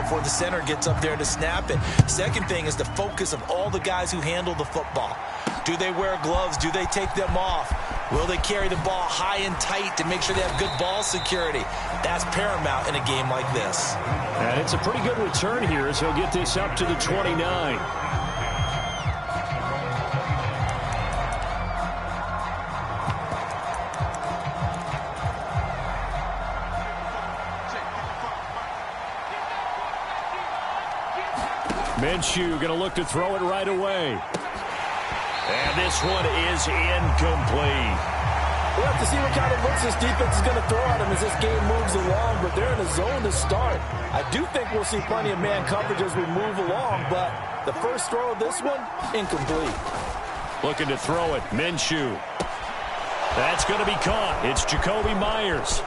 before the center gets up there to snap it. Second thing is the focus of all the guys who handle the football. Do they wear gloves? Do they take them off? Will they carry the ball high and tight to make sure they have good ball security? That's paramount in a game like this. And it's a pretty good return here as he'll get this up to the 29. Minshew going to look to throw it right away. And this one is incomplete. We'll have to see what kind of looks this defense is going to throw at him as this game moves along, but they're in a zone to start. I do think we'll see plenty of man coverage as we move along, but the first throw of this one, incomplete. Looking to throw it, Minshew. That's going to be caught. It's Jacoby Myers.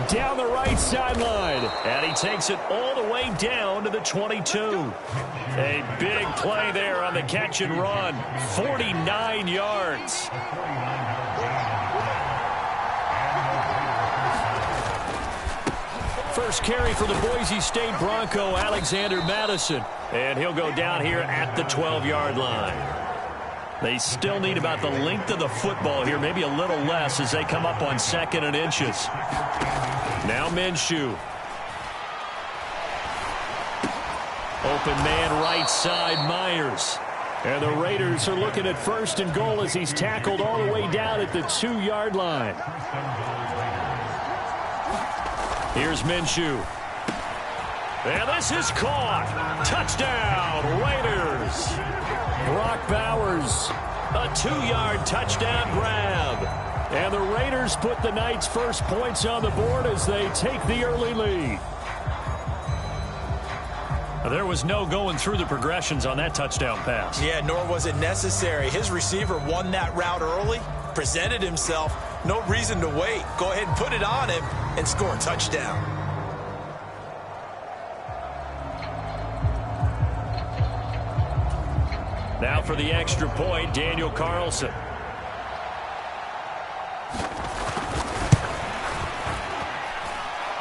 Down the right sideline. And he takes it all the way down to the 22. A big play there on the catch and run. 49 yards. First carry for the Boise State Bronco, Alexander Madison. And he'll go down here at the 12-yard line. They still need about the length of the football here, maybe a little less as they come up on 2nd and inches. Now Minshew. Open man right side, Myers. And the Raiders are looking at 1st and goal as he's tackled all the way down at the 2-yard line. Here's Minshew. And this is caught. Touchdown, Raiders. Brock Bowers, a 2-yard touchdown grab. And the Raiders put the Knights' first points on the board as they take the early lead. There was no going through the progressions on that touchdown pass. Yeah, nor was it necessary. His receiver won that route early, presented himself. No reason to wait. Go ahead and put it on him and score a touchdown. Now for the extra point, Daniel Carlson.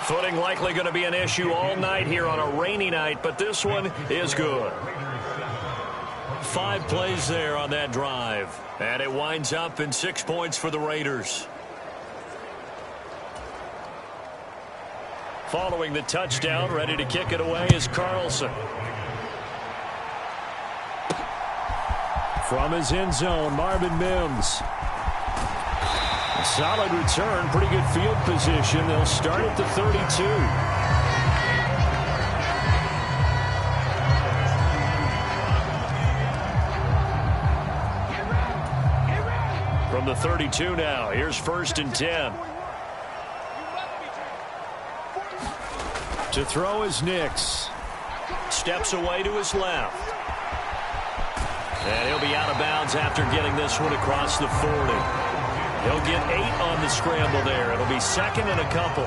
Footing likely going to be an issue all night here on a rainy night, but this one is good. 5 plays there on that drive. And it winds up in 6 points for the Raiders. Following the touchdown, ready to kick it away is Carlson. From his end zone, Marvin Mims. A solid return, pretty good field position. They'll start at the 32. From the 32 now, here's 1st and 10. To throw is Nix. Steps away to his left. And he'll be out of bounds after getting this one across the 40. He'll get 8 on the scramble there. It'll be 2nd and a couple.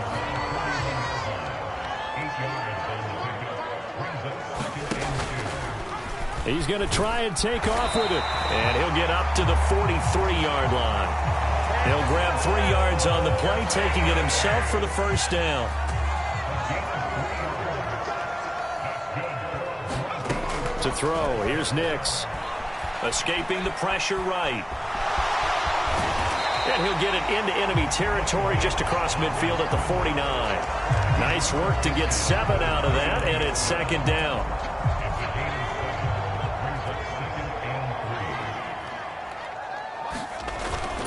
He's going to try and take off with it. And he'll get up to the 43-yard line. He'll grab 3 yards on the play, taking it himself for the first down. To throw, here's Nix. Escaping the pressure right. And he'll get it into enemy territory just across midfield at the 49. Nice work to get 7 out of that, and it's 2nd down.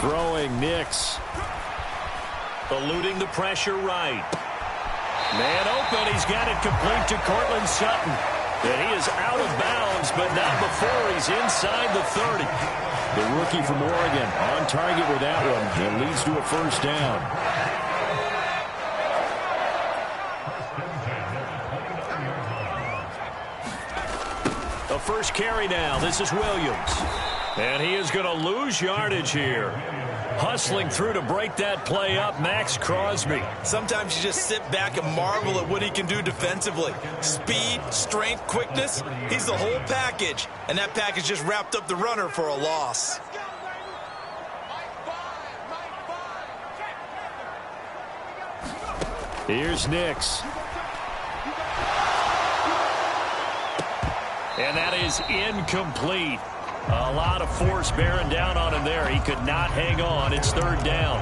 Throwing Nix. Eluding the pressure right. Man open, he's got it complete to Cortland Sutton. And he is out of bounds, but not before he's inside the 30. The rookie from Oregon on target with that one. It leads to a first down. The first carry now. This is Williams. And he is going to lose yardage here. Hustling through to break that play up, Max Crosby. Sometimes you just sit back and marvel at what he can do defensively. Speed, strength, quickness, he's the whole package. And that package just wrapped up the runner for a loss. Here's Nix. And that is incomplete. A lot of force bearing down on him there. He could not hang on. It's third down.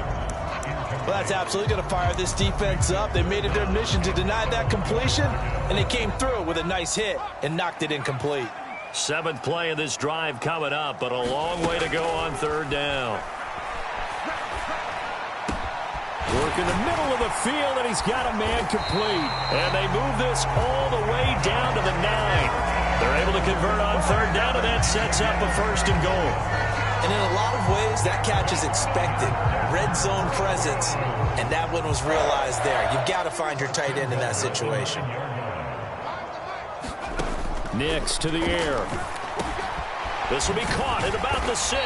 Well, that's absolutely going to fire this defense up. They made it their mission to deny that completion, and they came through with a nice hit and knocked it incomplete. 7th play of this drive coming up, but a long way to go on third down. Work in the middle of the field, and he's got a man complete. And they move this all the way down to the 9. They're able to convert on third down, and that sets up a 1st and goal. And in a lot of ways, that catch is expected. Red zone presence, and that one was realized there. You've got to find your tight end in that situation. Nix to the air. This will be caught at about the 6.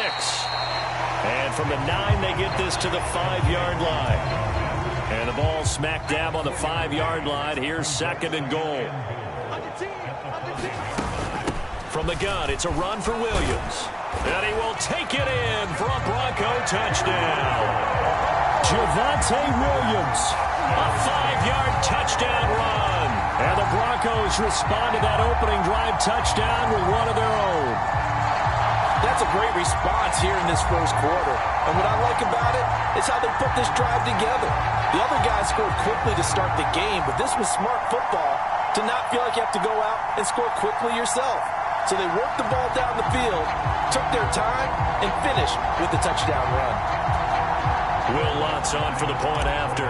And from the 9, they get this to the 5-yard line. And the ball smack dab on the 5-yard line. Here's 2nd and goal. From the gun, it's a run for Williams. And he will take it in for a Bronco touchdown. Javonte Williams, a 5-yard touchdown run. And the Broncos respond to that opening drive touchdown with one of their own. That's a great response here in this first quarter. And what I like about it is how they put this drive together. The other guys scored quickly to start the game, but this was smart football to not feel like you have to go out and score quickly yourself. So they worked the ball down the field, took their time, and finished with the touchdown run. Will Lutz on for the point after.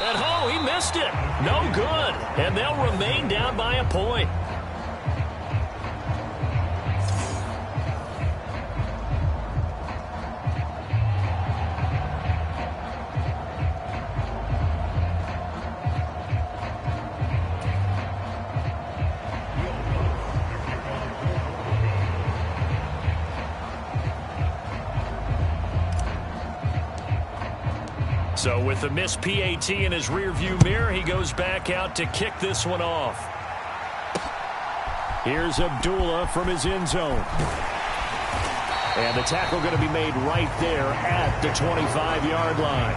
And oh, he missed it. No good. And they'll remain down by a point. So with the missed PAT in his rearview mirror, he goes back out to kick this one off. Here's Abdullah from his end zone. And the tackle going to be made right there at the 25-yard line.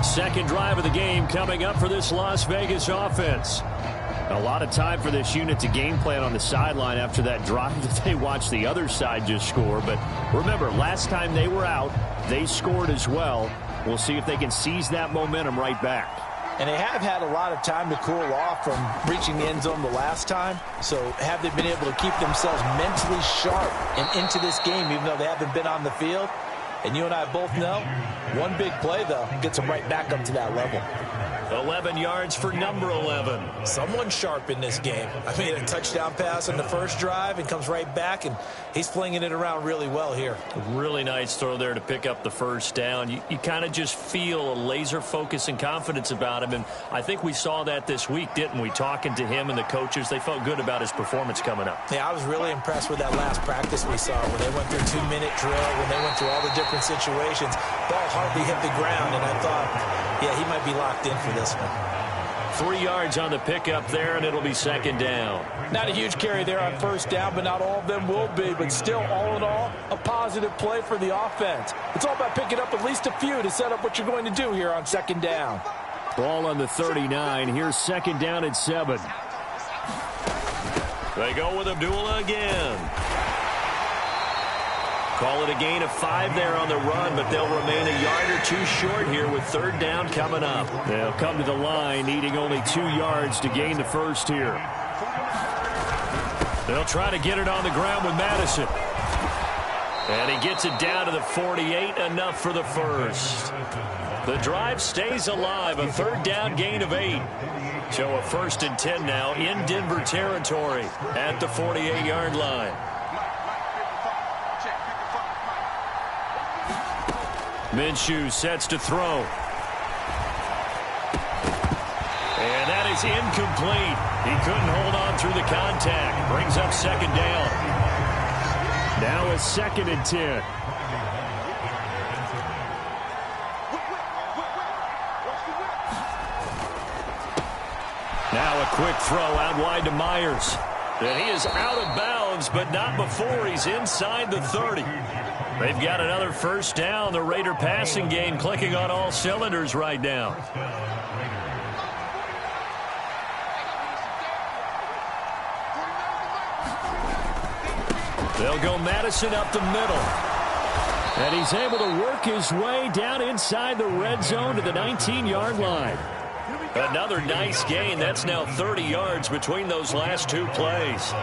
Second drive of the game coming up for this Las Vegas offense. A lot of time for this unit to game plan on the sideline after that drive that they watched the other side just score. But remember, last time they were out, they scored as well. We'll see if they can seize that momentum right back. And they have had a lot of time to cool off from reaching the end zone the last time. So have they been able to keep themselves mentally sharp and into this game, even though they haven't been on the field? And you and I both know, one big play, though, gets them right back up to that level. 11 yards for number 11. Someone sharp in this game. I mean, a touchdown pass on the first drive and comes right back, and he's flinging it around really well here. Really nice throw there to pick up the first down. You kind of just feel a laser focus and confidence about him, and I think we saw that this week, didn't we? Talking to him and the coaches, they felt good about his performance coming up. Yeah, I was really impressed with that last practice we saw when they went through 2-minute drill, when they went through all the different situations. Ball hardly hit the ground, and I thought, yeah, he might be locked in for this one. 3 yards on the pickup there, and it'll be second down. Not a huge carry there on first down, but not all of them will be. But still, all in all, a positive play for the offense. It's all about picking up at least a few to set up what you're going to do here on second down. Ball on the 39. Here's second down and 7. They go with Abdullah again. Call it a gain of 5 there on the run, but they'll remain a yard or two short here with third down coming up. They'll come to the line, needing only 2 yards to gain the first here. They'll try to get it on the ground with Madison. And he gets it down to the 48, enough for the first. The drive stays alive, a third down gain of 8. So a 1st and 10 now in Denver territory at the 48-yard line. Minshew sets to throw. And that is incomplete. He couldn't hold on through the contact. Brings up second down. Now a 2nd and 10. Now a quick throw out wide to Myers. And he is out of bounds, but not before he's inside the 30. They've got another first down. The Raider passing game clicking on all cylinders right now. They'll go Madison up the middle. And he's able to work his way down inside the red zone to the 19-yard line. Another nice gain. That's now 30 yards between those last two plays.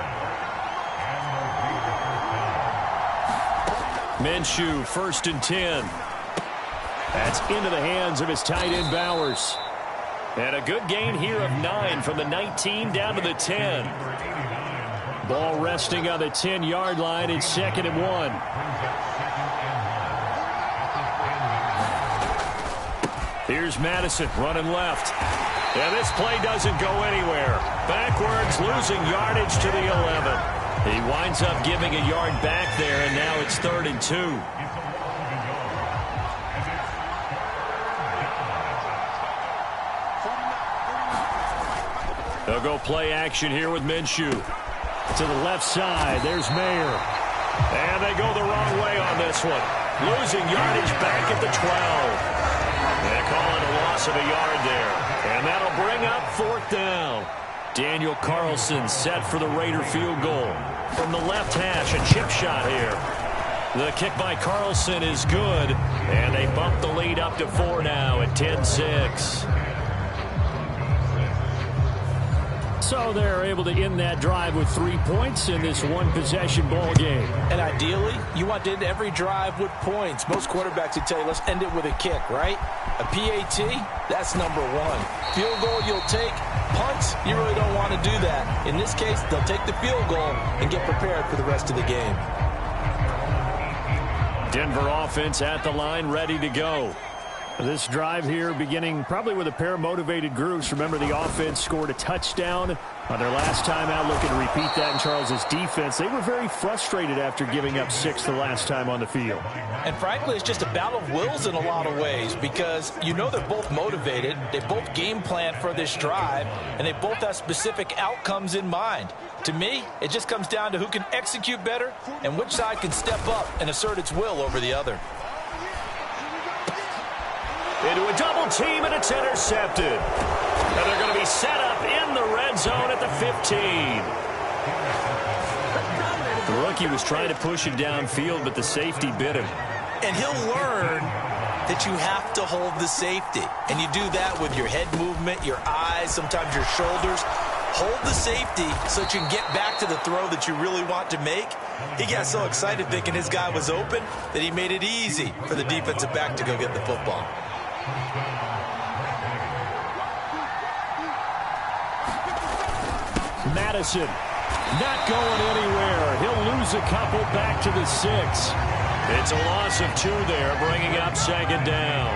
Minshew, 1st and 10. That's into the hands of his tight end, Bowers. And a good gain here of 9 from the 19 down to the 10. Ball resting on the 10-yard line. It's 2nd and 1. Here's Madison running left. And this play doesn't go anywhere. Backwards, losing yardage to the 11. He winds up giving a yard back there, and now it's 3rd and 2. They'll go play action here with Minshew. To the left side, there's Mayer. And they go the wrong way on this one. Losing yardage back at the 12. They call it a loss of a yard there. And that'll bring up 4th down. Daniel Carlson set for the Raider field goal. From the left hash, a chip shot here. The kick by Carlson is good. And they bump the lead up to 4 now at 10-6. So they're able to end that drive with 3 points in this one-possession ball game. And ideally, you want to end every drive with points. Most quarterbacks would tell you, let's end it with a kick, right? A PAT, that's number 1. Field goal you'll take. Punts, you really don't want to do that. In this case, they'll take the field goal and get prepared for the rest of the game. Denver offense at the line, ready to go. This drive here beginning probably with a pair of motivated groups. Remember, the offense scored a touchdown on their last time out, looking to repeat that in Charles's defense. They were very frustrated after giving up 6 the last time on the field. And frankly, it's just a battle of wills in a lot of ways, because you know they're both motivated, they both game plan for this drive, and they both have specific outcomes in mind. To me, it just comes down to who can execute better and which side can step up and assert its will over the other. Into a double team, and it's intercepted. And they're going to be set up in the red zone at the 15. The rookie was trying to push it downfield, but the safety bit him. And he'll learn that you have to hold the safety. And you do that with your head movement, your eyes, sometimes your shoulders. Hold the safety so that you can get back to the throw that you really want to make. He got so excited thinking his guy was open that he made it easy for the defensive back to go get the football. Madison not going anywhere. He'll lose a couple back to the 6. It's a loss of 2 there, bringing up 2nd down.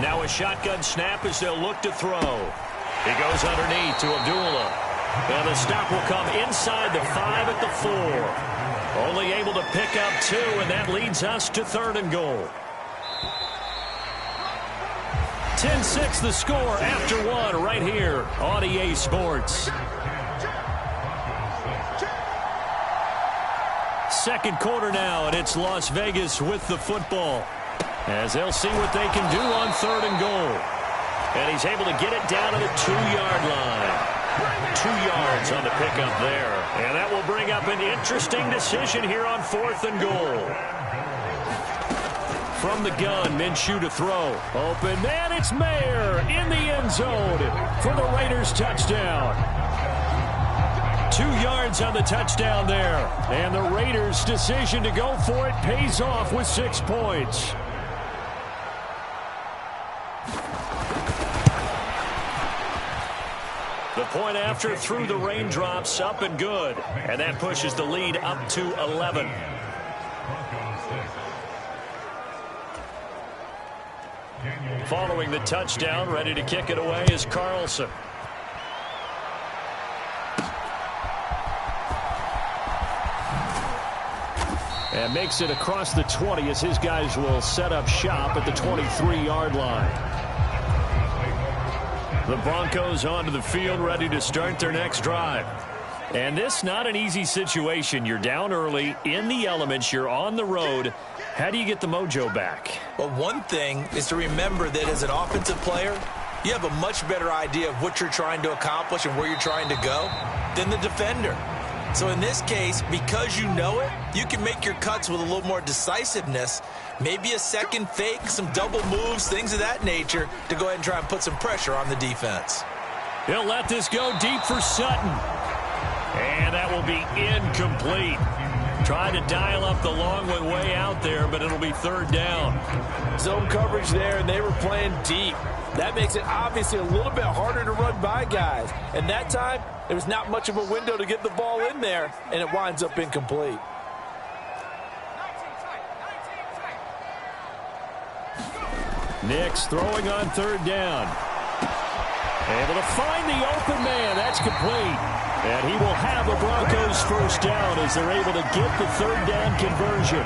Now a shotgun snap as they'll look to throw. He goes underneath to Abdullah. And the stop will come inside the 5 at the 4. Only able to pick up 2, and that leads us to 3rd and goal. 10-6 the score after 1 right here on EA Sports. Second quarter now, and it's Las Vegas with the football, as they'll see what they can do on 3rd and goal. And he's able to get it down to the 2-yard line. 2 yards on the pickup there. And that will bring up an interesting decision here on 4th and goal. From the gun, Minshew to throw. Open man, it's Mayer in the end zone for the Raiders touchdown. 2 yards on the touchdown there. And the Raiders' decision to go for it pays off with 6 points. The point after through the raindrops, up and good. And that pushes the lead up to 11. Following the touchdown, ready to kick it away is Carlson. And makes it across the 20 as his guys will set up shop at the 23-yard line. The Broncos onto the field, ready to start their next drive. And this not an easy situation. You're down early, in the elements, you're on the road. How do you get the mojo back? Well, one thing is to remember that as an offensive player, you have a much better idea of what you're trying to accomplish and where you're trying to go than the defender. So in this case, because you know it, you can make your cuts with a little more decisiveness, maybe a second fake, some double moves, things of that nature, to go ahead and try and put some pressure on the defense. He'll let this go deep for Sutton. And that will be incomplete. Tried to dial up the long one way out there, but it'll be third down. Zone coverage there, and they were playing deep. That makes it obviously a little bit harder to run by guys. And that time, there was not much of a window to get the ball in there, and it winds up incomplete. Nix throwing on third down. Able to find the open man. That's complete. And he will have a Broncos first down as they're able to get the third down conversion.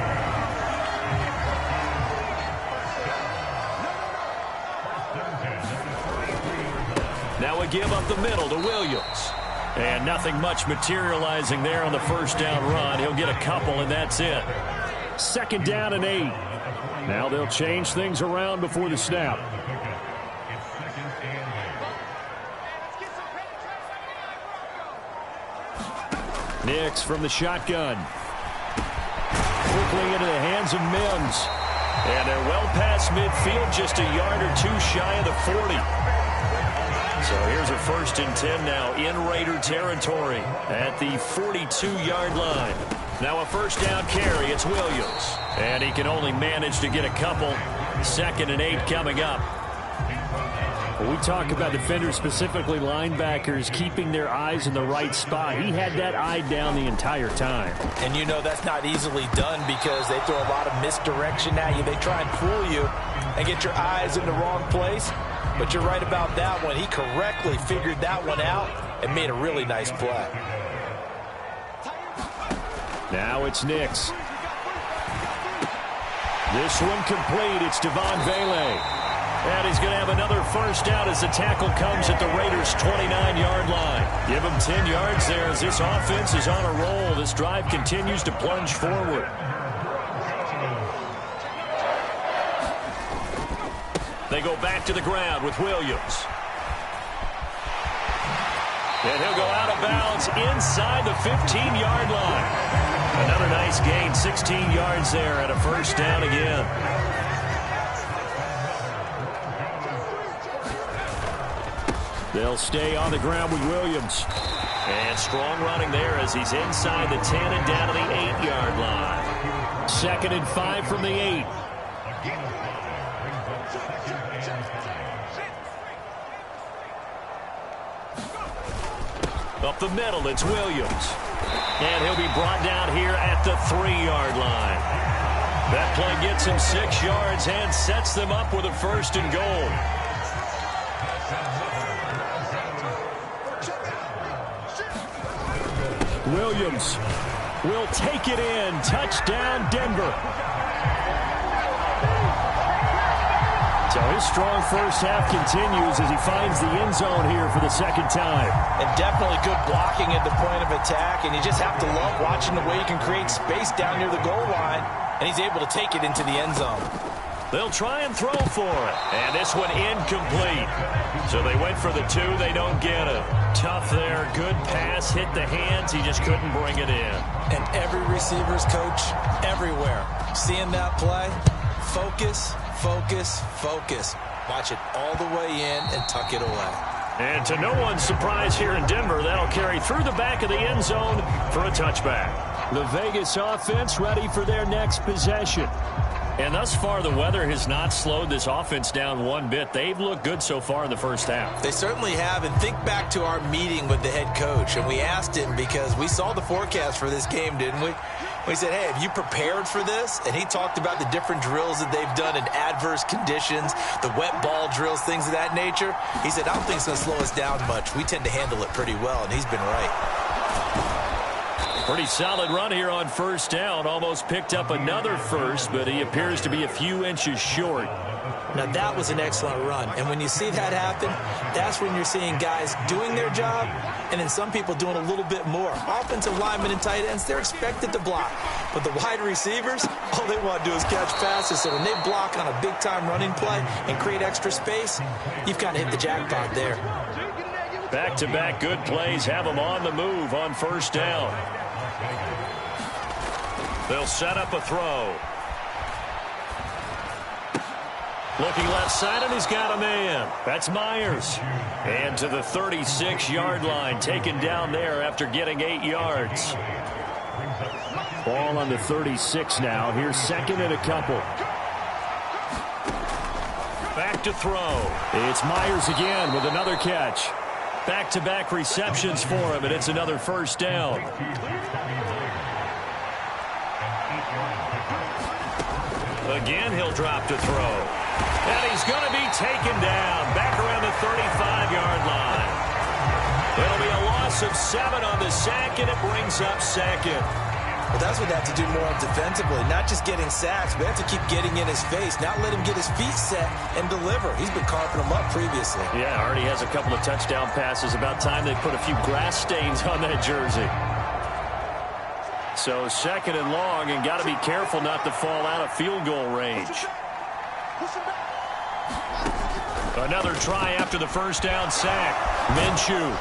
Now a give up the middle to Williams. And nothing much materializing there on the first down run. He'll get a couple, and that's it. Second down and 8. Now they'll change things around before the snap. Nix from the shotgun. Quickly into the hands of Mims. And they're well past midfield, just a yard or two shy of the 40. So here's a 1st and 10 now in Raider territory at the 42-yard line. Now a first down carry. It's Williams. And he can only manage to get a couple. 2nd and 8 coming up. When we talk about defenders, specifically linebackers, keeping their eyes in the right spot, he had that eye down the entire time. And you know that's not easily done because they throw a lot of misdirection at you. They try and fool you and get your eyes in the wrong place. But you're right about that one. He correctly figured that one out and made a really nice play. Now it's Nix. This one complete. It's Devon Vele. And he's going to have another first down as the tackle comes at the Raiders' 29-yard line. Give him 10 yards there as this offense is on a roll. This drive continues to plunge forward. They go back to the ground with Williams. And he'll go out of bounds inside the 15-yard line. Another nice gain, 16 yards there and a first down again. They'll stay on the ground with Williams. And strong running there as he's inside the 10 and down to the 8-yard line. 2nd and 5 from the 8. Up the middle, it's Williams. And he'll be brought down here at the 3-yard line. That play gets him 6 yards and sets them up with a 1st and goal. Williams will take it in. Touchdown, Denver. So his strong first half continues as he finds the end zone here for the 2nd time. And definitely good blocking at the point of attack. And you just have to love watching the way he can create space down near the goal line. And he's able to take it into the end zone. They'll try and throw for it. And this one incomplete. So they went for the 2. They don't get it. Tough there. Good pass. Hit the hands. He just couldn't bring it in. And every receiver's coach everywhere. Seeing that play, focus, focus, focus. Watch it all the way in and tuck it away. And to no one's surprise here in Denver, that'll carry through the back of the end zone for a touchback. The Vegas offense ready for their next possession. And thus far, the weather has not slowed this offense down one bit. They've looked good so far in the first half. They certainly have. And think back to our meeting with the head coach. And we asked him because we saw the forecast for this game, didn't we? We said, hey, have you prepared for this? And he talked about the different drills that they've done in adverse conditions, the wet ball drills, things of that nature. He said, I don't think it's going to slow us down much. We tend to handle it pretty well, and he's been right. Pretty solid run here on first down. Almost picked up another first, but he appears to be a few inches short. Now, that was an excellent run. And when you see that happen, that's when you're seeing guys doing their job and then some people doing a little bit more. Offensive linemen and tight ends, they're expected to block. But the wide receivers, all they want to do is catch passes. So when they block on a big-time running play and create extra space, you've kind of hit the jackpot there. Back-to-back good plays have them on the move on first down. They'll set up a throw. Looking left side, and he's got a man. That's Myers. And to the 36-yard line, taken down there after getting 8 yards. Ball on the 36 now. Here's second and a couple. Back to throw. It's Myers again with another catch. Back-to-back receptions for him, and it's another first down. Again, he'll drop to throw. And he's going to be taken down back around the 35-yard line. It'll be a loss of 7 on the sack, and it brings up second. Well, that's what they have to do more of defensively, not just getting sacks, but they have to keep getting in his face, not let him get his feet set and deliver. He's been carving them up previously. Yeah, already has a couple of touchdown passes. About time they put a few grass stains on that jersey. So second and long, and got to be careful not to fall out of field goal range. Another try after the first down sack. Minshew.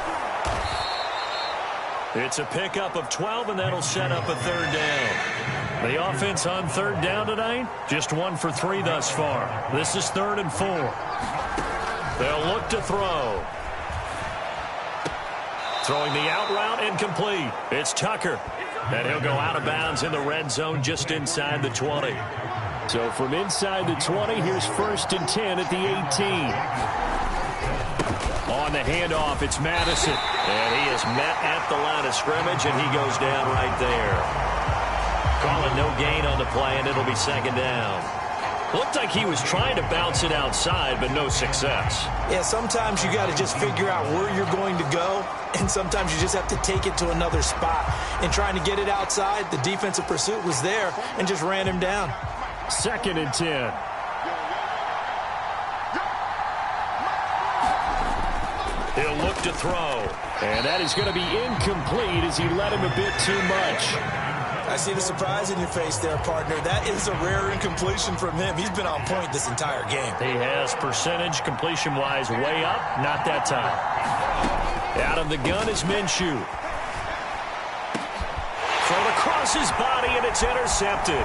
It's a pickup of 12, and that'll set up a third down. The offense on third down tonight, just 1 for 3 thus far. This is 3rd and 4. They'll look to throw. Throwing the out route, incomplete. It's Tucker. And he'll go out of bounds in the red zone just inside the 20. So from inside the 20, here's 1st and 10 at the 18. On the handoff, it's Madison. And he is met at the line of scrimmage, and he goes down right there. Calling no gain on the play, and it'll be second down. Looked like he was trying to bounce it outside, but no success. Yeah, sometimes you got to just figure out where you're going to go, and sometimes you just have to take it to another spot. And trying to get it outside, the defensive pursuit was there and just ran him down. 2nd and 10. He'll look to throw. And that is going to be incomplete as he led him a bit too much. I see the surprise in your face there, partner. That is a rare incompletion from him. He's been on point this entire game. He has percentage completion-wise way up. Not that time. Out of the gun is Minshew. Thrown across his body, and it's intercepted.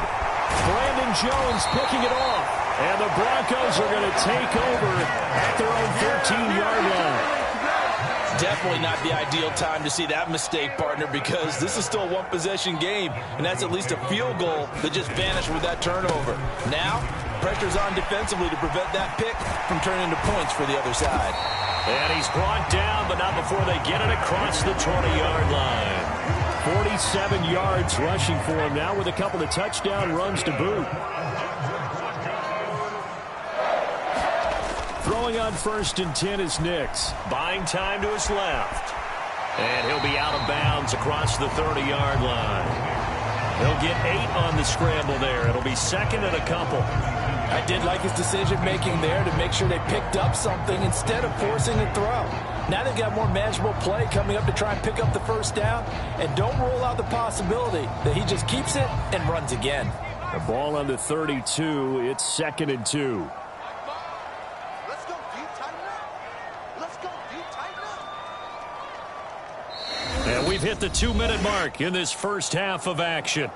Brandon Jones picking it off. And the Broncos are going to take over at their own 13-yard line. Definitely not the ideal time to see that mistake, partner, because this is still a one-possession game, and that's at least a field goal that just vanished with that turnover. Now, pressure's on defensively to prevent that pick from turning into points for the other side. And he's brought down, but not before they get it across the 20-yard line. 47 yards rushing for him now with a couple of touchdown runs to boot. Throwing on 1st and 10 is Nix. Buying time to his left. And he'll be out of bounds across the 30-yard line. He'll get 8 on the scramble there. It'll be 2nd and a couple. I did like his decision-making there to make sure they picked up something instead of forcing a throw. Now they've got more manageable play coming up to try and pick up the first down. And don't rule out the possibility that he just keeps it and runs again. The ball on the 32. It's 2nd and 2. And we've hit the 2-minute mark in this first half of action.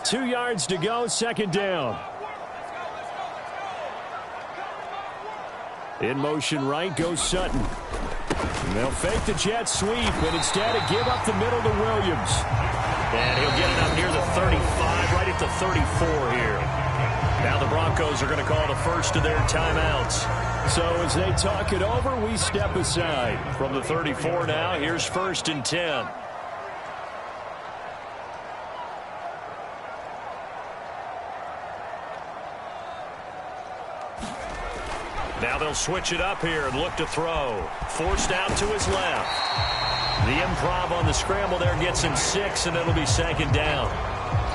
Two yards to go, 2nd down. In motion right goes Sutton. And they'll fake the jet sweep, and instead give up the middle to Williams. And he'll get it up near the 35, right at the 34 here. Now the Broncos are going to call the first of their timeouts. So as they talk it over, we step aside. From the 34 now, here's 1st and 10. Now they'll switch it up here and look to throw. Forced out to his left. The improv on the scramble there gets him 6, and it'll be second down.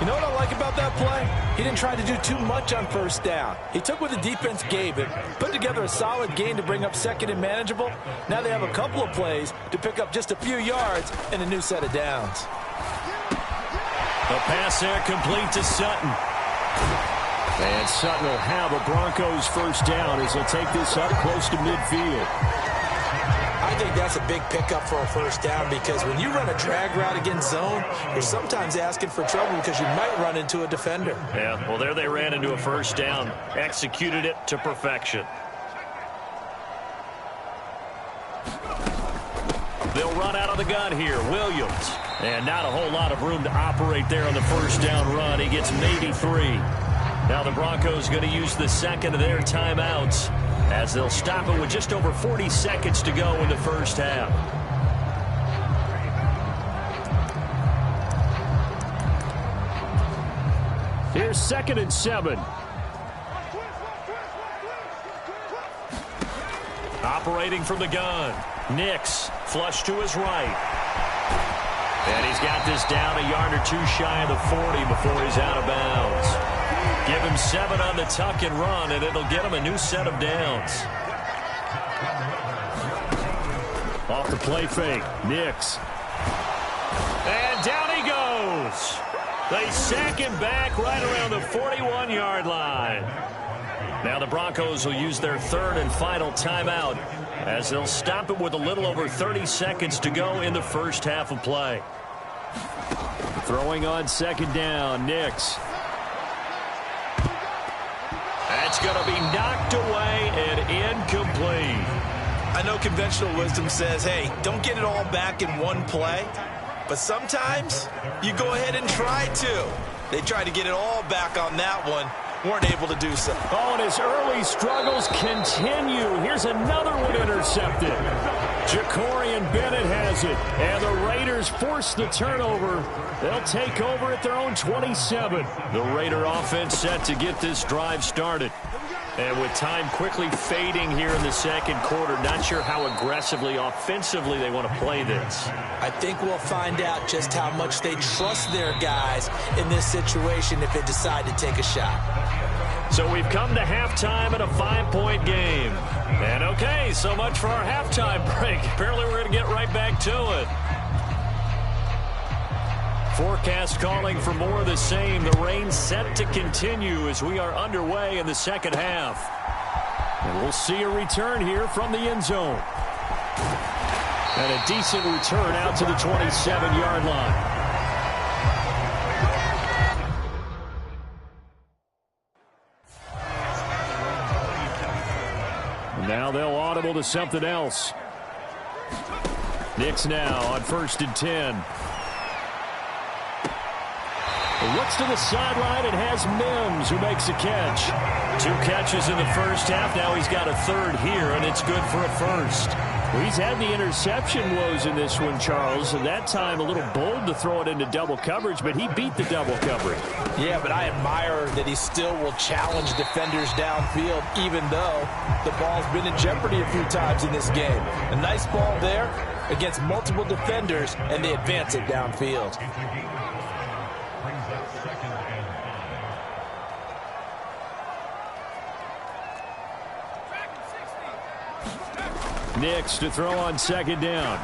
You know what I like about that play? He didn't try to do too much on first down. He took what the defense gave him, put together a solid gain to bring up second and manageable. Now they have a couple of plays to pick up just a few yards and a new set of downs. The pass there complete to Sutton. And Sutton will have a Broncos first down as he'll take this up close to midfield. I think that's a big pickup for a first down because when you run a drag route against zone, you're sometimes asking for trouble because you might run into a defender. Yeah, well, there they ran into a first down, executed it to perfection. They'll run out of the gun here. Williams. And not a whole lot of room to operate there on the first down run. He gets maybe 3. Now the Broncos going to use the second of their timeouts as they'll stop it with just over 40 seconds to go in the first half. Here's 2nd and 7. Operating from the gun. Nix flush to his right. And he's got this down a yard or 2 shy of the 40 before he's out of bounds. Give him 7 on the tuck and run, and it'll get him a new set of downs. Off the play fake, Nix. And down he goes. They sack him back right around the 41-yard line. Now the Broncos will use their 3rd and final timeout as they'll stop it with a little over 30 seconds to go in the first half of play. Throwing on 2nd down, Nix. That's going to be knocked away and incomplete. I know conventional wisdom says, hey, don't get it all back in one play. But sometimes you go ahead and try to. They tried to get it all back on that one. Weren't able to do so. Oh, and his early struggles continue. Here's another one intercepted. Jacorian Bennett has it. And the Raiders force the turnover. They'll take over at their own 27. The Raider offense set to get this drive started. And with time quickly fading here in the second quarter, not sure how aggressively, offensively they want to play this. I think we'll find out just how much they trust their guys in this situation if they decide to take a shot. So we've come to halftime in a 5-point game. And okay, so much for our halftime break. Apparently we're going to get right back to it. Forecast calling for more of the same. The rain set to continue as we are underway in the second half. And we'll see a return here from the end zone. And a decent return out to the 27-yard line. And now they'll audible to something else. Nix now on 1st and 10. Looks to the sideline and has Mims, who makes a catch. 2 catches in the first half. Now he's got a 3rd here, and it's good for a first. Well, he's had the interception woes in this one, Charles, and that time a little bold to throw it into double coverage, but he beat the double coverage. Yeah, but I admire that he still will challenge defenders downfield, even though the ball's been in jeopardy a few times in this game. A nice ball there against multiple defenders, and they advance it downfield. Nix to throw on 2nd down.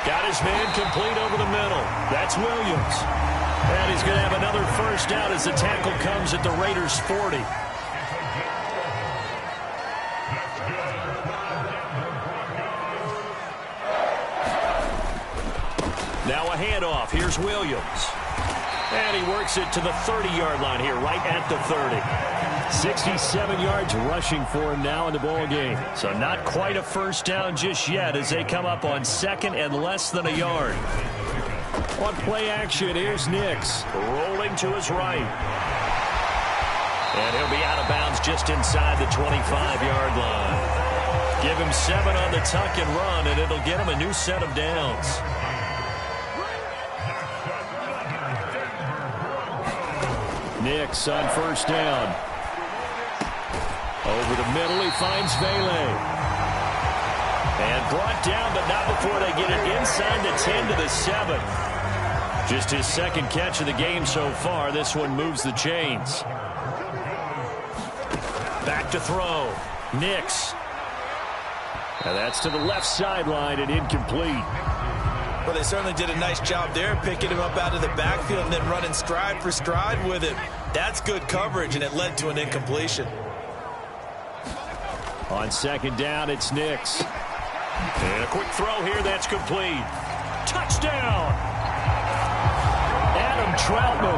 Got his man complete over the middle. That's Williams. And he's going to have another first down as the tackle comes at the Raiders' 40. Now a handoff. Here's Williams. And he works it to the 30-yard line here, right at the 30. 67 yards rushing for him now in the ball game. So not quite a first down just yet as they come up on 2nd and less than a yard. On play action, here's Nix. Rolling to his right. And he'll be out of bounds just inside the 25-yard line. Give him 7 on the tuck and run, and it'll get him a new set of downs. Nix on 1st down. Over the middle, he finds Vele. And brought down, but not before they get it inside the 10 to the 7. Just his second catch of the game so far. This one moves the chains. Back to throw. Nix. Now that's to the left sideline and incomplete. Well, they certainly did a nice job there, picking him up out of the backfield and then running stride for stride with it. That's good coverage, and it led to an incompletion. On second down, it's Nix. And a quick throw here that's complete. Touchdown! Adam Troutman,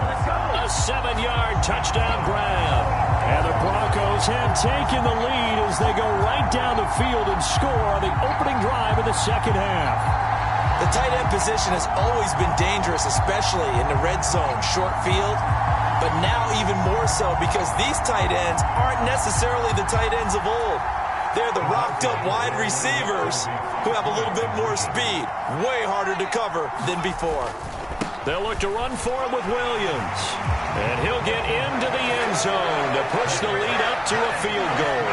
a 7-yard touchdown grab. And the Broncos have taken the lead as they go right down the field and score on the opening drive of the second half. The tight end position has always been dangerous, especially in the red zone, short field. But now even more so because these tight ends aren't necessarily the tight ends of old. They're the rocked-up wide receivers who have a little bit more speed. Way harder to cover than before. They'll look to run for it with Williams. And he'll get into the end zone to push the lead up to a field goal.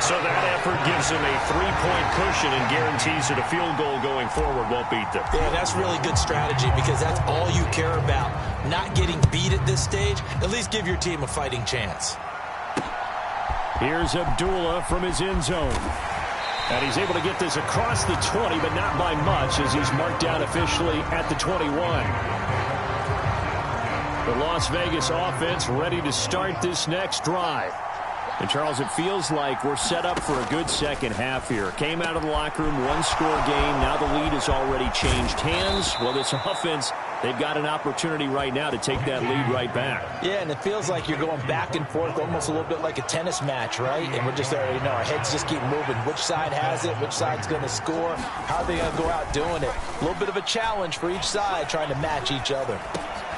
So that effort gives him a 3-point cushion and guarantees that a field goal going forward won't beat them. Yeah, that's really good strategy because that's all you care about. Not getting beat at this stage. At least give your team a fighting chance. Here's Abdullah from his end zone. And he's able to get this across the 20, but not by much as he's marked down officially at the 21. The Las Vegas offense ready to start this next drive. And, Charles, it feels like we're set up for a good second half here. Came out of the locker room, one-score game. Now the lead has already changed hands. Well, this offense, they've got an opportunity right now to take that lead right back. Yeah, and it feels like you're going back and forth almost a little bit like a tennis match, right? And we're just already know our heads just keep moving. Which side has it? Which side's going to score? How are they going to go out doing it? A little bit of a challenge for each side trying to match each other.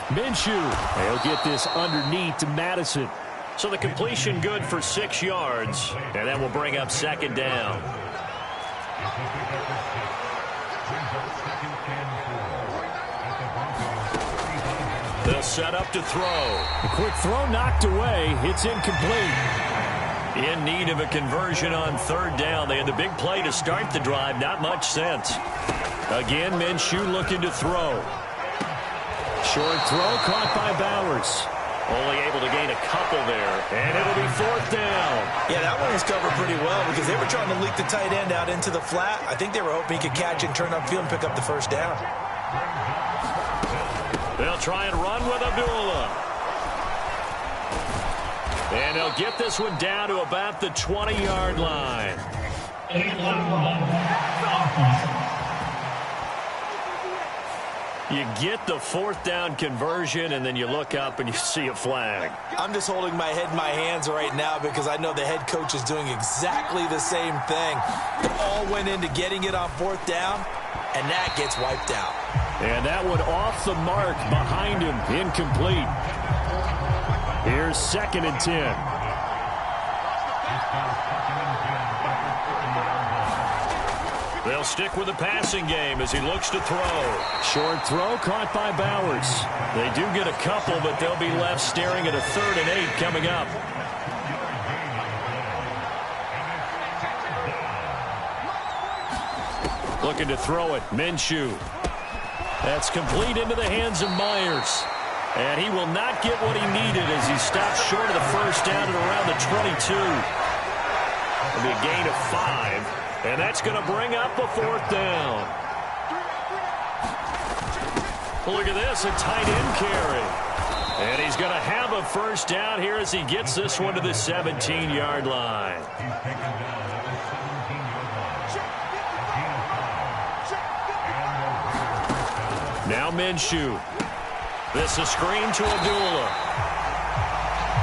Minshew, they'll get this underneath to Madison. So the completion good for 6 yards, and that will bring up second down. They'll set up to throw. A quick throw knocked away. It's incomplete. In need of a conversion on third down. They had the big play to start the drive. Not much sense. Again, Minshew looking to throw. Short throw caught by Bowers. Only able to gain a couple there, and it'll be fourth down. Yeah, that one was covered pretty well because they were trying to leak the tight end out into the flat. I think they were hoping he could catch and turn upfield and pick up the first down. They'll try and run with Abdullah. And they'll get this one down to about the 20-yard line. You get the fourth down conversion, and then you look up and you see a flag. I'm just holding my head in my hands right now because I know the head coach is doing exactly the same thing. It all went into getting it on fourth down, and that gets wiped out. And that one off the mark behind him, incomplete. Here's 2nd and 10. They'll stick with the passing game as he looks to throw. Short throw caught by Bowers. They do get a couple, but they'll be left staring at a 3rd and 8 coming up. Looking to throw it, Minshew. That's complete into the hands of Myers. And he will not get what he needed as he stops short of the first down at around the 22. It'll be a gain of 5. And that's going to bring up a fourth down. Look at this, a tight end carry. And he's going to have a first down here as he gets this one to the 17-yard line. Now Minshew. This a screen to Abdullah.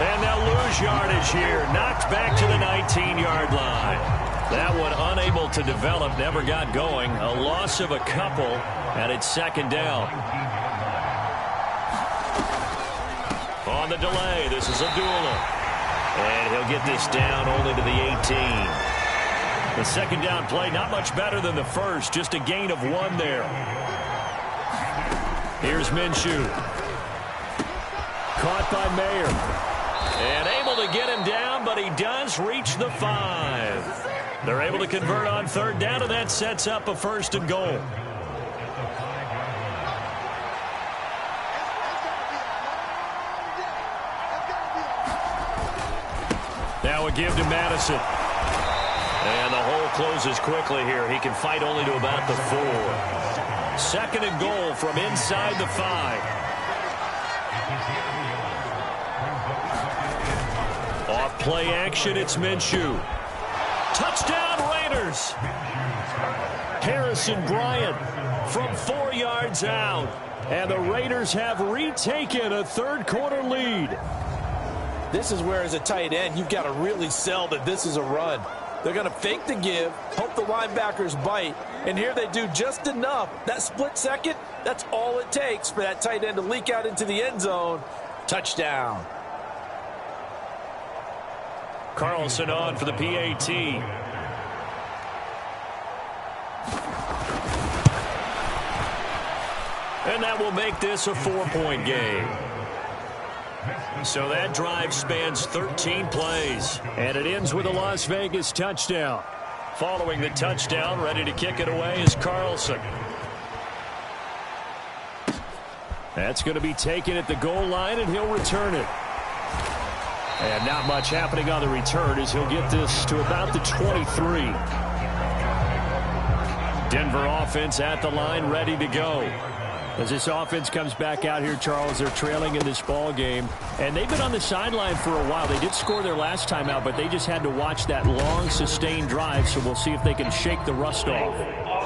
And they'll lose yardage here. Knocked back to the 19-yard line. That one unable to develop, never got going. A loss of a couple, and it's second down. On the delay, this is Abdullah. And he'll get this down only to the 18. The second down play, not much better than the first, just a gain of 1 there. Here's Minshew. Caught by Mayer. And able to get him down somebody does reach the 5. They're able to convert on third down, and that sets up a 1st and goal. Now a give to Madison. And the hole closes quickly here. He can fight only to about the 4. 2nd and goal from inside the 5. Off play action, it's Minshew. Touchdown Raiders. Harrison Bryant from 4 yards out. And the Raiders have retaken a third-quarter lead. This is where, as a tight end, you've got to really sell that this is a run. They're going to fake the give, hope the linebackers bite, and here they do just enough. That split second, that's all it takes for that tight end to leak out into the end zone. Touchdown. Carlson on for the PAT. And that will make this a 4-point game. So that drive spans 13 plays. And it ends with a Las Vegas touchdown. Following the touchdown, ready to kick it away is Carlson. That's going to be taken at the goal line, and he'll return it. And not much happening on the return as he'll get this to about the 23. Denver offense at the line, ready to go. As this offense comes back out here, Charles, they're trailing in this ball game, and they've been on the sideline for a while. They did score their last time out, but they just had to watch that long, sustained drive, so we'll see if they can shake the rust off.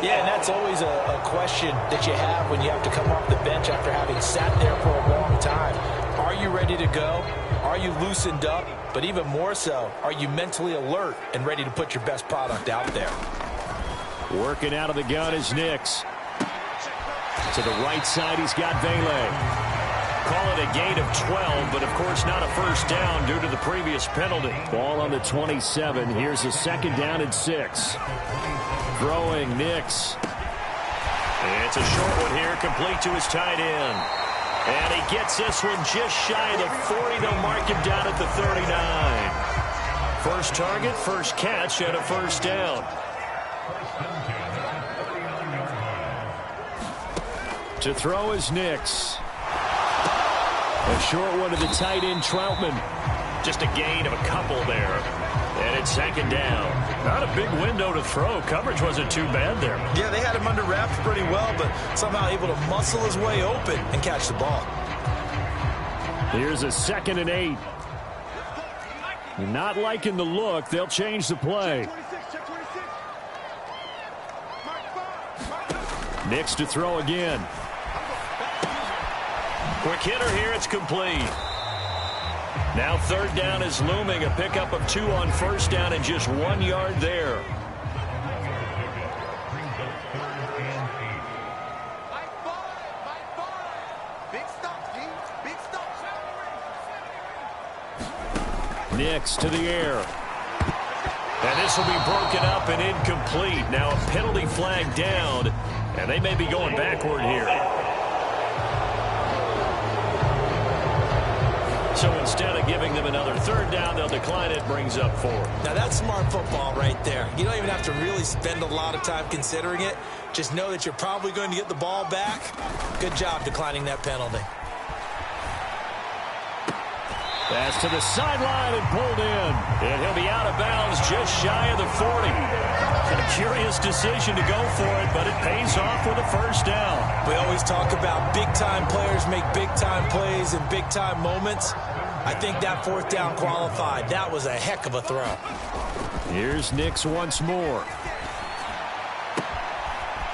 Yeah, and that's always a question that you have when you have to come off the bench after having sat there for a long time. Are you ready to go? Are you loosened up? But even more so, are you mentally alert and ready to put your best product out there? Working out of the gun is Nix. To the right side, he's got Vele. Call it a gain of 12, but of course not a first down due to the previous penalty. Ball on the 27. Here's a 2nd down and 6. Throwing Nix. It's a short one here, complete to his tight end. And he gets this one just shy of the 40. They'll mark him down at the 39. First target, first catch, and a first down. To throw is Nix. A short one to the tight end, Troutman. Just a gain of a couple there. And it's 2nd down. Not a big window to throw. Coverage wasn't too bad there. Yeah, they had him under wraps pretty well, but somehow able to muscle his way open and catch the ball. Here's a 2nd and 8. Not liking the look. They'll change the play. Nix to throw again. Quick hitter here. It's complete. Now 3rd down is looming. A pickup of 2 on first down and just 1 yard there. Nix to the air. And this will be broken up and incomplete. Now a penalty flag down, and they may be going backward here. So instead of giving them another 3rd down, they'll decline it. Brings up 4. Now that's smart football right there. You don't even have to really spend a lot of time considering it. Just know that you're probably going to get the ball back. Good job declining that penalty. Pass to the sideline and pulled in. And he'll be out of bounds just shy of the 40. A curious decision to go for it, but it pays off with a first down. We always talk about big-time players make big-time plays in big-time moments. I think that 4th down qualified. That was a heck of a throw. Here's Nix once more.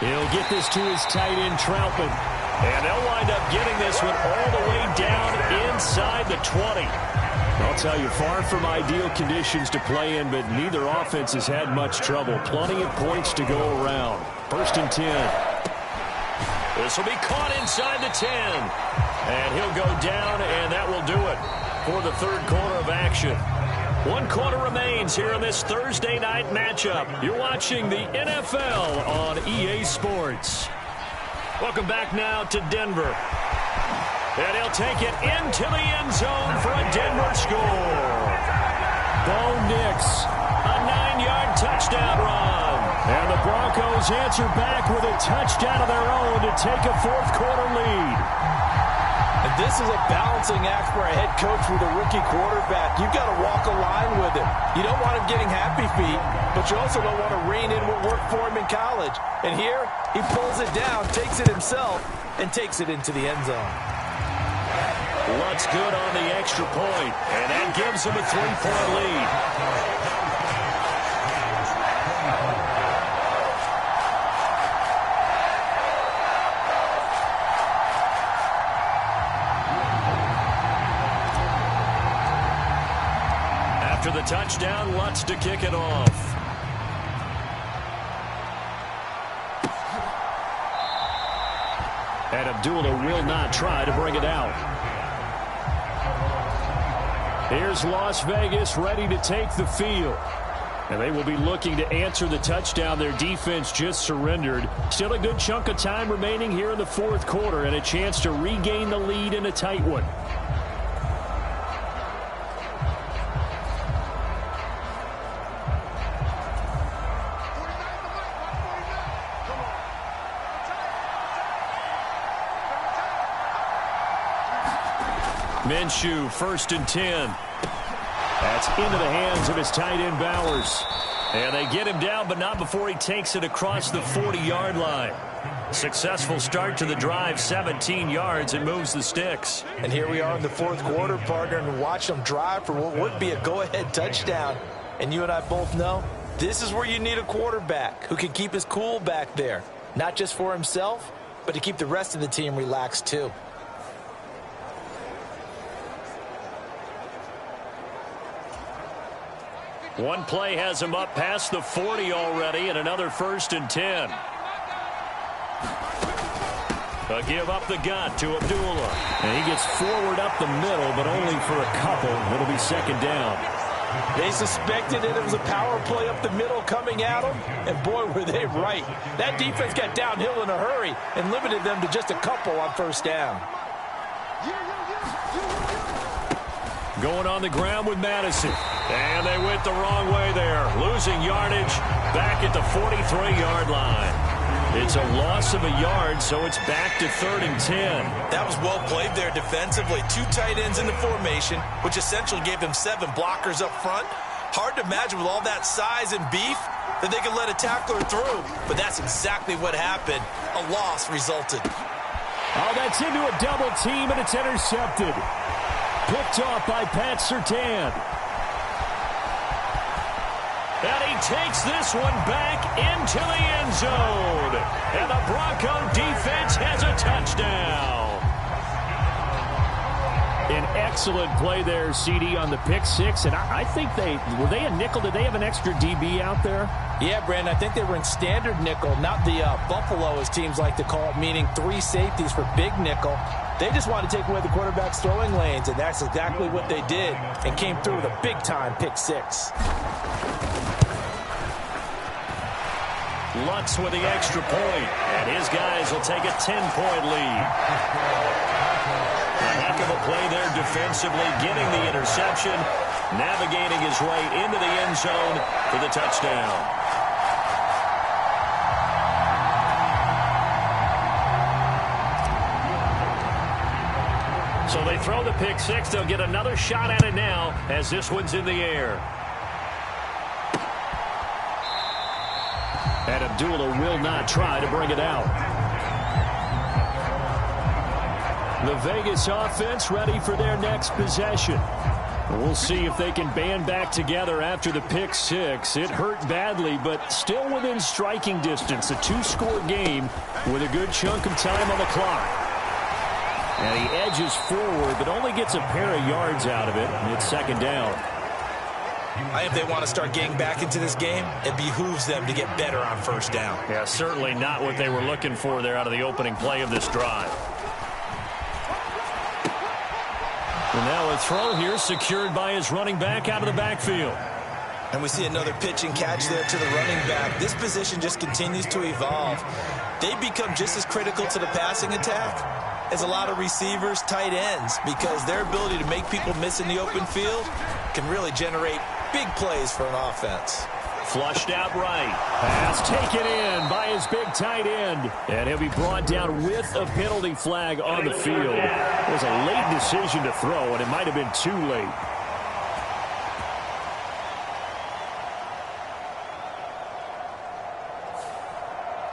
He'll get this to his tight end, Troutman. And they'll wind up getting this one all the way down inside the 20. I'll tell you, far from ideal conditions to play in, but neither offense has had much trouble. Plenty of points to go around. 1st and 10. This will be caught inside the 10. And he'll go down, and that will do it for the 3rd quarter of action. 1 quarter remains here in this Thursday night matchup. You're watching the NFL on EA Sports. Welcome back now to Denver. And he'll take it into the end zone for a Denver score. touchdown run. And the Broncos answer back with a touchdown of their own to take a fourth-quarter lead. And this is a balancing act for a head coach with a rookie quarterback. You've got to walk a line with him. You don't want him getting happy feet, but you also don't want to rein in what worked for him in college. And here, he pulls it down, takes it himself, and takes it into the end zone. Lutz good on the extra point, and that gives him a 3-point lead. After the touchdown, Lutz to kick it off. And Abdullah will not try to bring it out. Here's Las Vegas ready to take the field. And they will be looking to answer the touchdown their defense just surrendered. Still a good chunk of time remaining here in the fourth quarter and a chance to regain the lead in a tight one. Minshew, 1st and 10. That's into the hands of his tight end, Bowers. And they get him down, but not before he takes it across the 40-yard line. Successful start to the drive, 17 yards, and moves the sticks. And here we are in the fourth quarter, partner, and watch them drive for what would be a go-ahead touchdown. And you and I both know this is where you need a quarterback who can keep his cool back there. Not just for himself, but to keep the rest of the team relaxed too. One play has him up past the 40 already, and another 1st and 10. A give up the gut to Abdullah. And he gets forward up the middle, but only for a couple. It'll be 2nd down. They suspected that it was a power play up the middle coming at them, and boy, were they right. That defense got downhill in a hurry and limited them to just a couple on 1st down. Going on the ground with Madison. And they went the wrong way there. Losing yardage back at the 43-yard line. It's a loss of a yard, so it's back to 3rd and 10. That was well played there defensively. 2 tight ends in the formation, which essentially gave them 7 blockers up front. Hard to imagine with all that size and beef that they could let a tackler through. But that's exactly what happened. A loss resulted. Oh, that's into a double team, and it's intercepted. Picked off by Pat Surtain. And he takes this one back into the end zone. And the Bronco defense has a touchdown. An excellent play there, CD, on the pick six. And I think were they a nickel? Did they have an extra DB out there? Yeah, Brandon, I think they were in standard nickel, not the Buffalo, as teams like to call it, meaning 3 safeties for big nickel. They just wanted to take away the quarterback's throwing lanes, and that's exactly what they did, and came through with a big-time pick six. Lutz with the extra point, and his guys will take a 10-point lead. A heck of a play there defensively, getting the interception, navigating his way into the end zone for the touchdown. So they throw the pick six. They'll get another shot at it now as this one's in the air. And Abdullah will not try to bring it out. The Vegas offense ready for their next possession. We'll see if they can band back together after the pick six. It hurt badly, but still within striking distance. A 2-score game with a good chunk of time on the clock. And he edges forward, but only gets a pair of yards out of it. And it's 2nd down. I think if they want to start getting back into this game, it behooves them to get better on 1st down. Yeah, certainly not what they were looking for there out of the opening play of this drive. And now a throw here secured by his running back out of the backfield. And we see another pitch and catch there to the running back. This position just continues to evolve. They become just as critical to the passing attack as a lot of receivers, tight ends, because their ability to make people miss in the open field can really generate big plays for an offense. Flushed out right. Pass taken in by his big tight end. And he'll be brought down with a penalty flag on the field. It was a late decision to throw, and it might have been too late.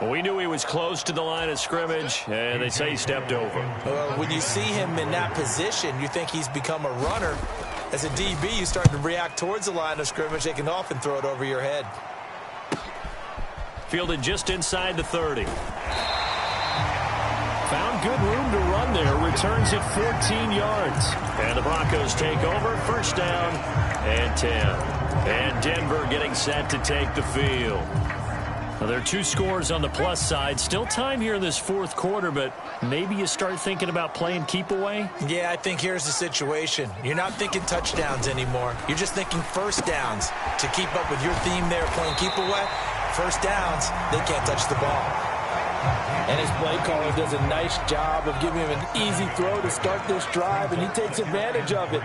We knew he was close to the line of scrimmage, and they say he stepped over. When you see him in that position, you think he's become a runner. As a DB, you start to react towards the line of scrimmage. They can often throw it over your head. Fielded just inside the 30. Found good room to run there. Returns it 14 yards. And the Broncos take over. First down and 10. And Denver getting set to take the field. Well, there are 2 scores on the plus side. Still time here in this fourth quarter, but maybe you start thinking about playing keep away? Yeah, I think here's the situation. You're not thinking touchdowns anymore. You're just thinking first downs. To keep up with your theme there, playing keep away, first downs, they can't touch the ball. And his play caller does a nice job of giving him an easy throw to start this drive, and he takes advantage of it.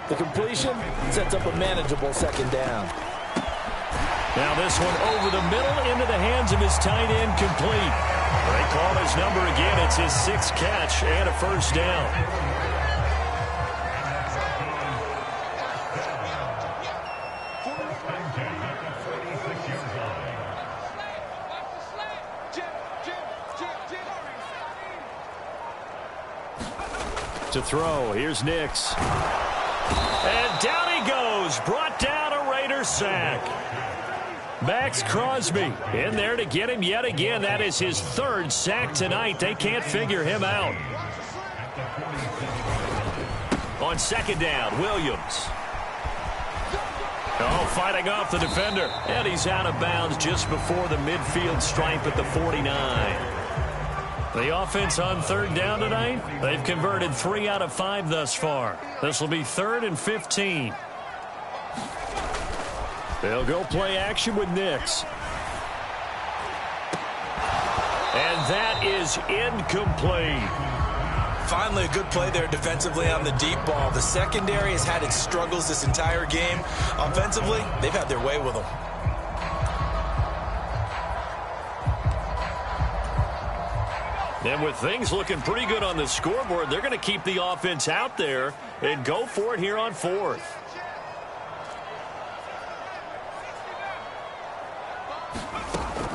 The completion sets up a manageable second down. Now this one over the middle into the hands of his tight end, complete. They call his number again. It's his 6th catch and a first down. To throw, here's Nix. And down he goes. Brought down a Raiders sack. Max Crosby in there to get him yet again. That is his 3rd sack tonight. They can't figure him out. On second down, Williams. Oh, fighting off the defender. And he's out of bounds just before the midfield stripe at the 49. The offense on third down tonight, they've converted 3 out of 5 thus far. This will be 3rd and 15. They'll go play action with Nix. And that is incomplete. Finally, a good play there defensively on the deep ball. The secondary has had its struggles this entire game. Offensively, they've had their way with them. And with things looking pretty good on the scoreboard, they're going to keep the offense out there and go for it here on 4th.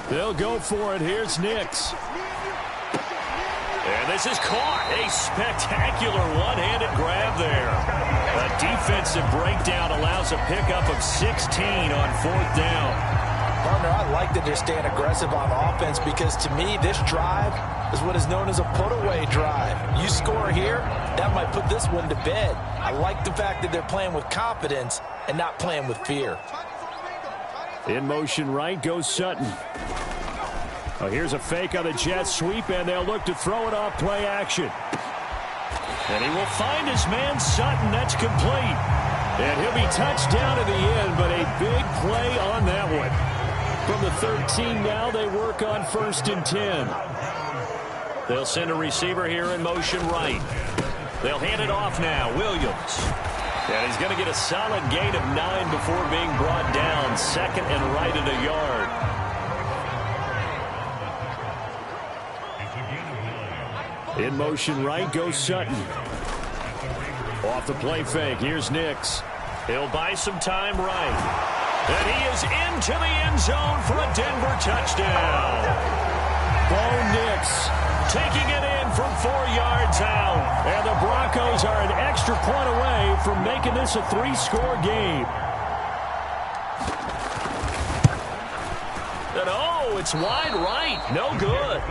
They'll go for it. Here's Nix. And this is caught. A spectacular one-handed grab there. A defensive breakdown allows a pickup of 16 on 4th down. Partner, I like that they're staying aggressive on offense because to me, this drive is what is known as a put-away drive. You score here, that might put this one to bed. I like the fact that they're playing with confidence and not playing with fear. In motion right goes Sutton. Oh, here's a fake on the jet sweep, and they'll look to throw it off play action. And he will find his man Sutton. That's complete. And he'll be touched down at the end, but a big play on that one. From the 13 now, they work on 1st and 10. They'll send a receiver here in motion right. They'll hand it off now. Williams. And he's going to get a solid gain of 9 before being brought down. 2nd and right at a yard. In motion right goes Sutton. Off the play fake, here's Nix. He'll buy some time right. And he is into the end zone for a Denver touchdown. Bo Nix taking it in from 4 yards out. And the Broncos are an extra point away from making this a 3-score game. And oh, it's wide right. No good.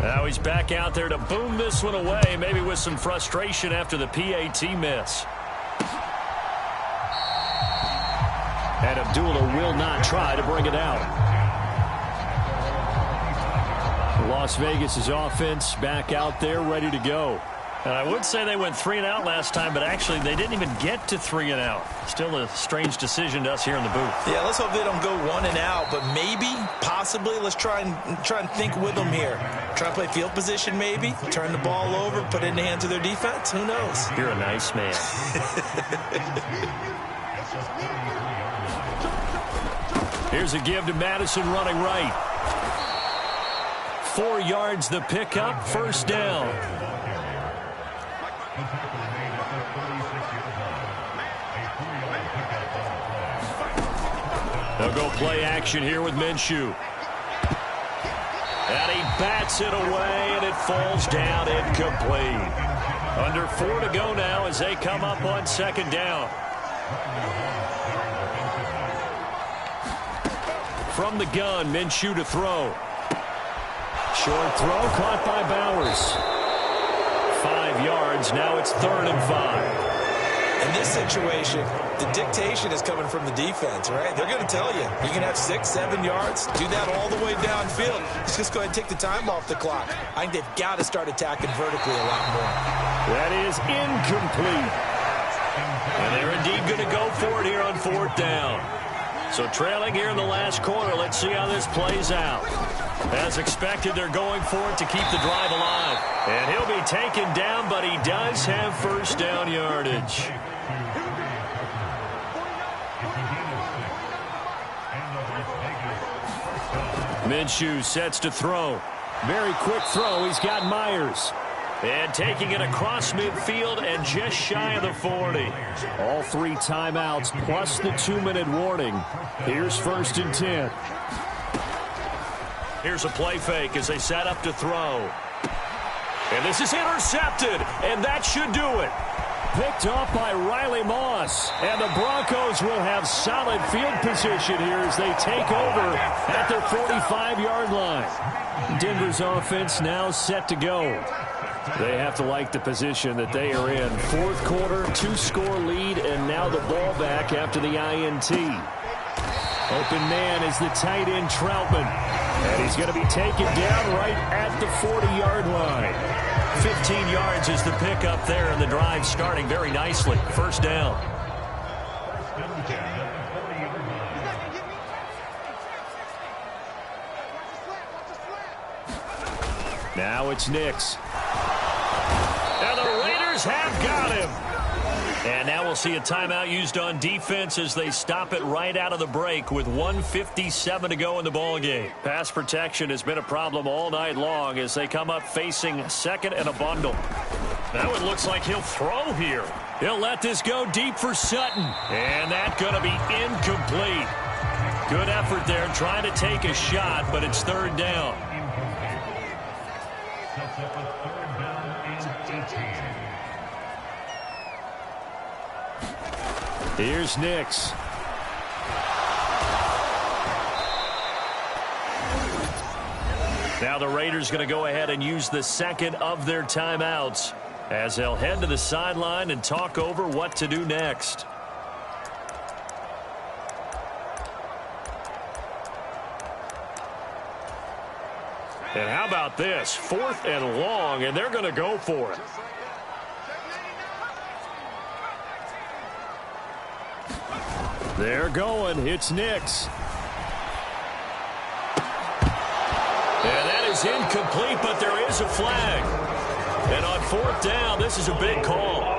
Now he's back out there to boom this one away, maybe with some frustration after the PAT miss. And Abdullah will not try to bring it out. Las Vegas' offense back out there ready to go. And I would say they went 3 and out last time, but actually they didn't even get to 3 and out. Still a strange decision to us here in the booth. Yeah, let's hope they don't go 1 and out, but maybe, possibly, let's try and think with them here. Try to play field position maybe, turn the ball over, put it in the hands of their defense. Who knows? You're a nice man. Here's a give to Madison running right. 4 yards the pickup, first down. They'll go play action here with Minshew. And he bats it away, and it falls down incomplete. Under 4 to go now as they come up on second down. From the gun, Minshew to throw. Short throw caught by Bowers. 5 yards, now it's 3rd and 5. In this situation, the dictation is coming from the defense, right? They're going to tell you, you can have 6, 7 yards, do that all the way downfield. Let's just go ahead and take the time off the clock. I think they've got to start attacking vertically a lot more. That is incomplete. And they're indeed going to go for it here on 4th down. So trailing here in the last quarter, let's see how this plays out. As expected, they're going for it to keep the drive alive. And he'll be taken down, but he does have first down yardage. Minshew sets to throw. Very quick throw. He's got Myers. And taking it across midfield and just shy of the 40. All 3 timeouts plus the 2-minute warning. Here's 1st and 10. Here's a play fake as they set up to throw. And this is intercepted, and that should do it. Picked off by Riley Moss. And the Broncos will have solid field position here as they take over at their 45-yard line. Denver's offense now set to go. They have to like the position that they are in. 4th quarter, 2-score lead, and now the ball back after the INT. Open man is the tight end Troutman. And he's going to be taken down right at the 40-yard line. 15 yards is the pickup there, and the drive starting very nicely. First down. Now it's Nix. And the Raiders have got him. And now we'll see a timeout used on defense as they stop it right out of the break with 1:57 to go in the ballgame. Pass protection has been a problem all night long as they come up facing 2nd and a bundle. Now it looks like he'll throw here. He'll let this go deep for Sutton. And that's going to be incomplete. Good effort there trying to take a shot, but it's 3rd down. Here's Nix. Now the Raiders going to go ahead and use the 2nd of their timeouts as they'll head to the sideline and talk over what to do next. And how about this? 4th and long, and they're going to go for it. They're going. It's Nix. And that is incomplete, but there is a flag. And on 4th down, this is a big call.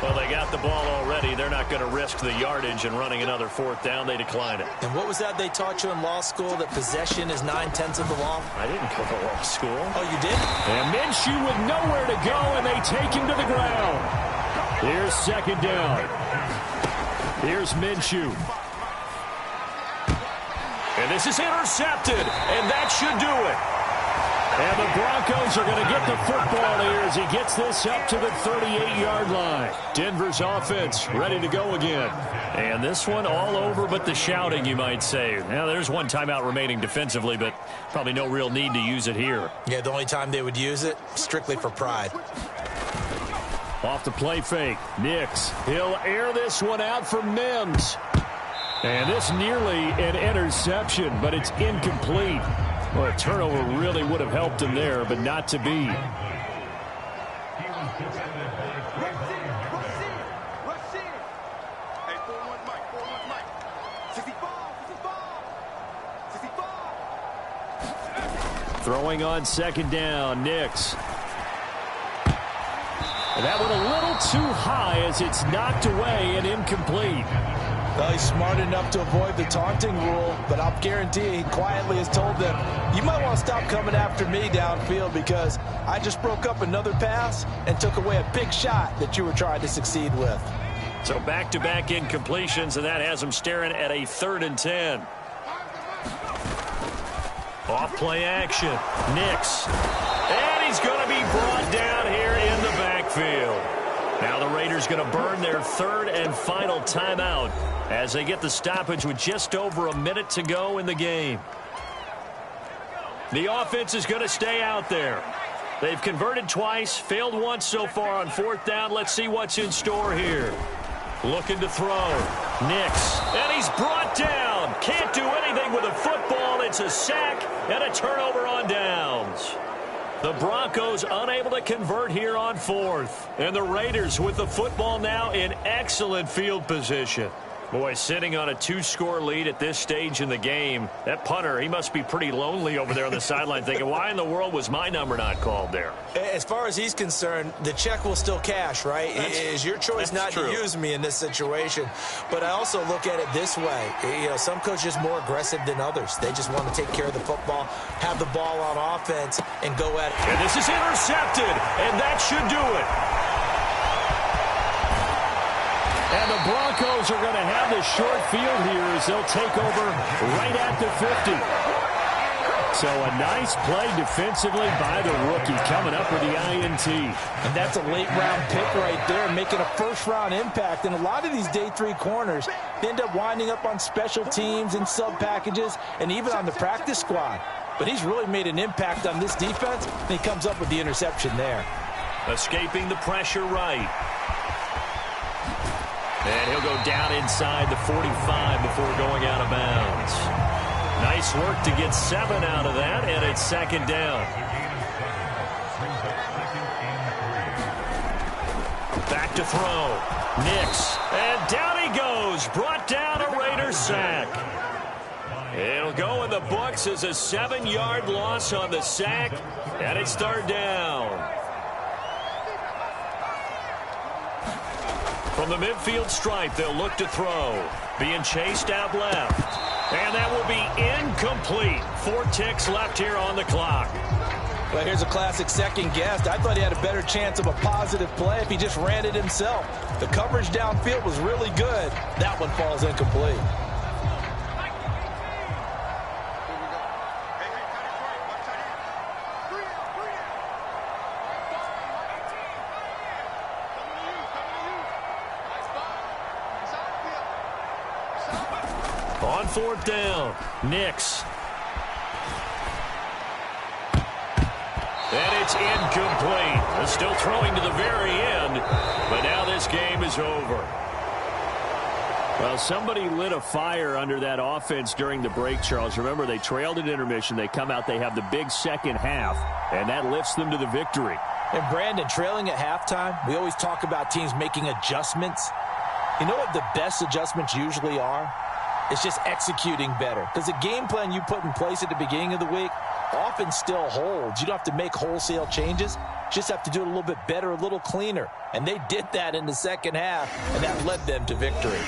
Well, they got the ball already. They're not going to risk the yardage and running another 4th down. They decline it. And what was that they taught you in law school, that possession is 9/10 of the law? I didn't go to law school. Oh, you did? And Minshew with nowhere to go, and they take him to the ground. Here's 2nd down. Here's Minshew. And this is intercepted, and that should do it. And the Broncos are going to get the football here as he gets this up to the 38-yard line. Denver's offense ready to go again. And this one all over but the shouting, you might say. Now, there's one timeout remaining defensively, but probably no real need to use it here. Yeah, the only time they would use it, strictly for pride. Off the play fake, Nix. He'll air this one out for Mims. And this nearly an interception, but it's incomplete. Well, a turnover really would have helped him there, but not to be. Throwing on second down, Nix. And that one a little too high as it's knocked away and incomplete. Well, he's smart enough to avoid the taunting rule, but I'll guarantee he quietly has told them, you might want to stop coming after me downfield because I just broke up another pass and took away a big shot that you were trying to succeed with. So back-to-back incompletions, and that has him staring at a 3rd and 10. Off-play action. Nix. And he's going to be brought down here in the backfield. Now the Raiders going to burn their 3rd and final timeout as they get the stoppage with just over a minute to go in the game. The offense is going to stay out there. They've converted twice, failed once so far on 4th down. Let's see what's in store here. Looking to throw. Nix. And he's brought down. Can't do anything with a football. It's a sack and a turnover on downs. The Broncos unable to convert here on 4th. And the Raiders with the football now in excellent field position. Boy, sitting on a 2-score lead at this stage in the game, that punter, he must be pretty lonely over there on the sideline thinking, why in the world was my number not called there? As far as he's concerned, the check will still cash, right? It is your choice not to use me in this situation. But I also look at it this way. You know, some coaches are more aggressive than others. They just want to take care of the football, have the ball on offense, and go at it. And this is intercepted, and that should do it. And the Broncos are going to have the short field here as they'll take over right at the 50. So a nice play defensively by the rookie coming up with the INT. And that's a late-round pick right there, making a first-round impact. And a lot of these day 3 corners end up winding up on special teams and sub-packages and even on the practice squad. But he's really made an impact on this defense, and he comes up with the interception there. Escaping the pressure right. And he'll go down inside the 45 before going out of bounds. Nice work to get 7 out of that, and it's 2nd down. Back to throw. Nix. And down he goes. Brought down a Raiders sack. It'll go in the books as a 7-yard loss on the sack, and it's 3rd down. From the midfield stripe, they'll look to throw. Being chased out left. And that will be incomplete. 4 ticks left here on the clock. Well, here's a classic second guess. I thought he had a better chance of a positive play if he just ran it himself. The coverage downfield was really good. That one falls incomplete. On 4th down, Nix. And it's incomplete. They're still throwing to the very end, but now this game is over. Well, somebody lit a fire under that offense during the break, Charles. Remember, they trailed at intermission. They come out, they have the big second half, and that lifts them to the victory. And Brandon, trailing at halftime, we always talk about teams making adjustments. You know what the best adjustments usually are? It's just executing better. Because the game plan you put in place at the beginning of the week often still holds. You don't have to make wholesale changes. You just have to do it a little bit better, a little cleaner. And they did that in the second half, and that led them to victory.